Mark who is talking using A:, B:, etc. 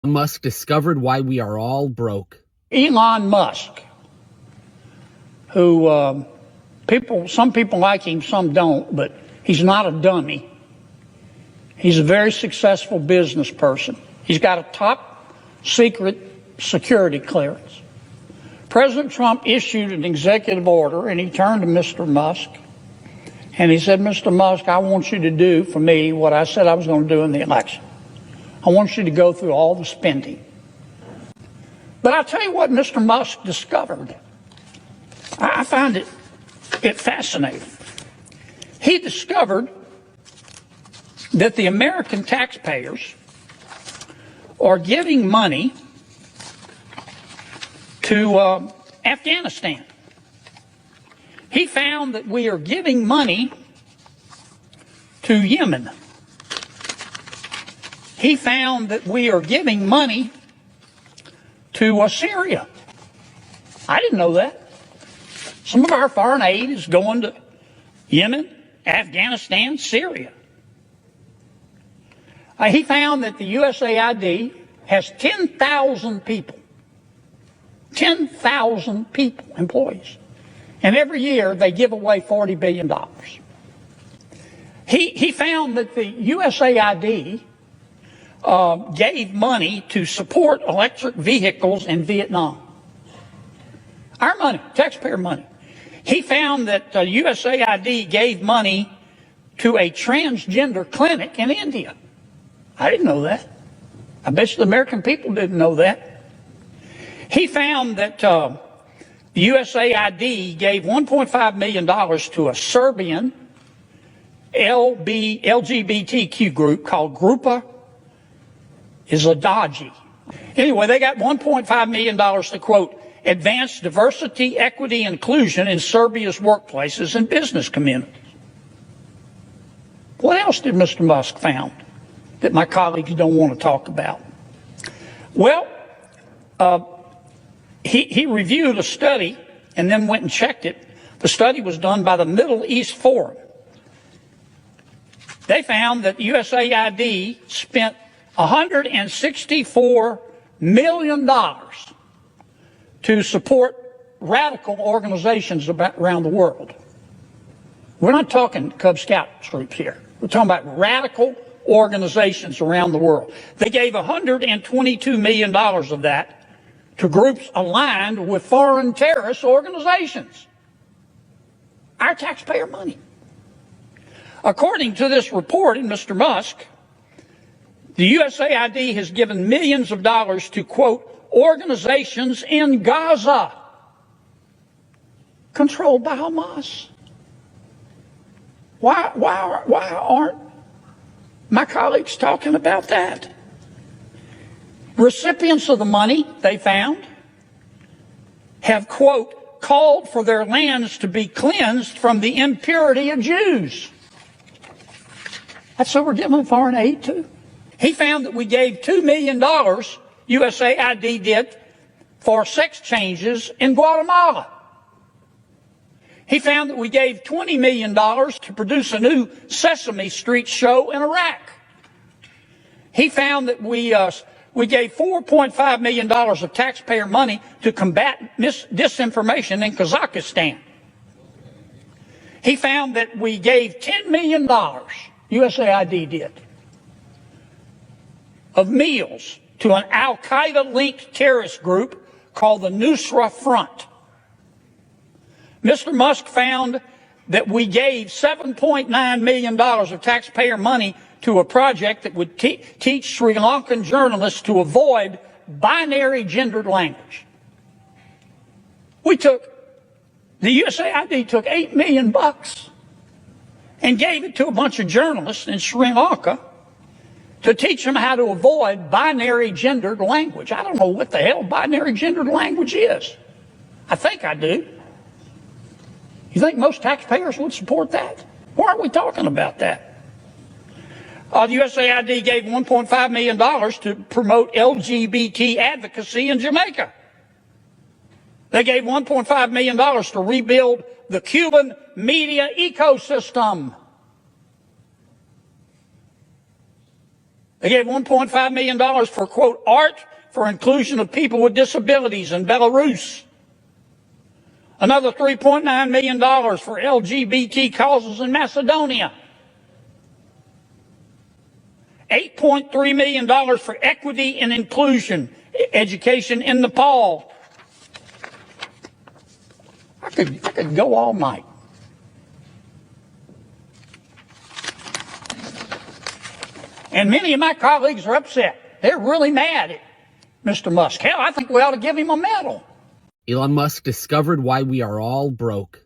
A: Musk discovered why we are all broke.
B: Elon Musk, who some people like him, some don't, but he's not a dummy. He's a very successful business person. He's got a top secret security clearance. President Trump issued an executive order, and he turned to Mr. Musk, and he said, Mr. Musk, I want you to do for me what I said I was going to do in the election. I want you to go through all the spending. But I'll tell you what Mr. Musk discovered. I find it fascinating. He discovered that the American taxpayers are giving money to Afghanistan. He found that we are giving money to Yemen. He found that we are giving money to Syria. I didn't know that. Some of our foreign aid is going to Yemen, Afghanistan, Syria. He found that the USAID has 10,000 people, employees. And every year they give away $40 billion. He found that the USAID gave money to support electric vehicles in Vietnam. Our money, taxpayer money. He found that USAID gave money to a transgender clinic in India. I didn't know that. I bet you the American people didn't know that. He found that the USAID gave $1.5 million to a Serbian LGBTQ group called Grupa Izadaji. Anyway, they got $1.5 million to, quote, advance diversity, equity, and inclusion in Serbia's workplaces and business communities. What else did Mr. Musk found that my colleagues don't want to talk about? Well, he reviewed a study and then went and checked it. The study was done by the Middle East Forum. They found that USAID spent $164 million to support radical organizations around the world. We're not talking Cub Scout troops here. We're talking about radical organizations around the world. They gave $122 million of that to groups aligned with foreign terrorist organizations. Our taxpayer money. According to this report in Mr. Musk, the USAID has given millions of dollars to, quote, organizations in Gaza controlled by Hamas. Why aren't my colleagues talking about that? Recipients of the money, they found, have, quote, called for their lands to be cleansed from the impurity of Jews. That's what we're giving foreign aid to. He found that we gave $2 million, USAID did, for sex changes in Guatemala. He found that we gave $20 million to produce a new Sesame Street show in Iraq. He found that we gave $4.5 million of taxpayer money to combat disinformation in Kazakhstan. He found that we gave $10 million, USAID did, of meals to an al-Qaeda-linked terrorist group called the Nusra Front. Mr. Musk found that we gave $7.9 million of taxpayer money to a project that would teach Sri Lankan journalists to avoid binary gendered language. The USAID took $8 million and gave it to a bunch of journalists in Sri Lanka to teach them how to avoid binary gendered language. I don't know what the hell binary gendered language is. I think I do. You think most taxpayers would support that? Why aren't we talking about that? The USAID gave $1.5 million to promote LGBT advocacy in Jamaica. They gave $1.5 million to rebuild the Cuban media ecosystem. They gave $1.5 million for, quote, art for inclusion of people with disabilities in Belarus. Another $3.9 million for LGBT causes in Macedonia. $8.3 million for equity and inclusion education in Nepal. I could go all night. And many of my colleagues are upset. They're really mad at Mr. Musk. Hell, I think we ought to give him a medal.
A: Elon Musk discovered why we are all broke.